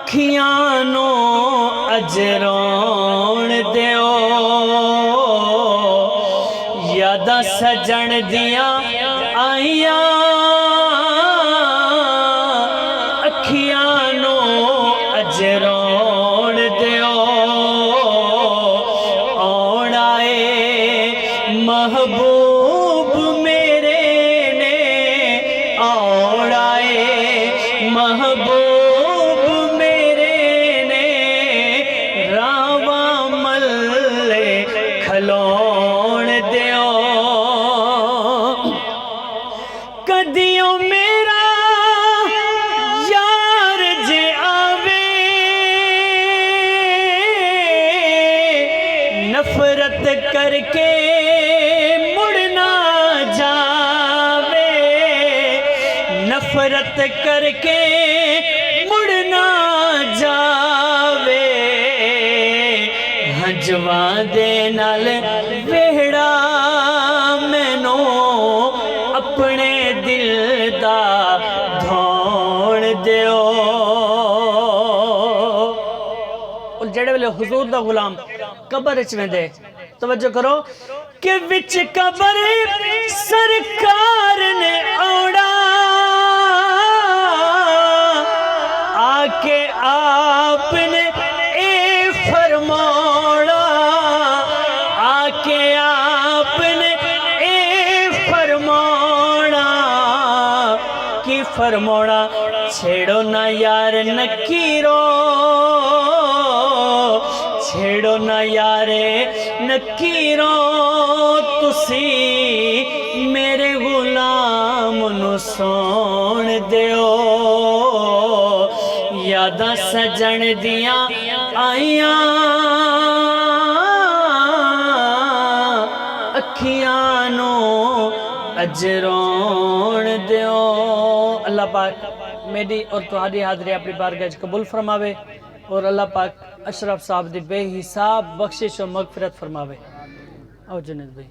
अखियां नो अजरोण दियो यादां सजण दियां आईयां अखियां नो अजरोण दियो औण आए महबूब मेरे ने औण आए महबूब मेरे ने रावा मल्ले खलोण दियो कदियों मेरा यार जे आवे नफरत करके मुड़ना जावे नफरत करके मुड़ना जावे हंजवा दे नाल वेड़ा मैनू अपने दिल दा धोण दियो जेड़े वेले हुजूर दा गुलाम कबर च वेंदे तवज्जो करो कि विच कबर सरकार ने औड़ा आके आपने ए फरमाना आके आपने ए फरमाना कि फरमाना छेड़ो ना यार नकीरो छेड़ो ना यारे नकीरो तुसी मेरे गुलाम नू सोण दियो यादां सजण दियां आईयां अखियां नो अजरोण दियो। अल्लाह पाक मेरी और तुहाडी हाज़री अपनी बारगाह च कबूल फरमावे और अल्लाह पाक अशरफ साहब दी बेहिसाब बख्शिश और मगफिरत फरमावे। आओ जुनेद भाई।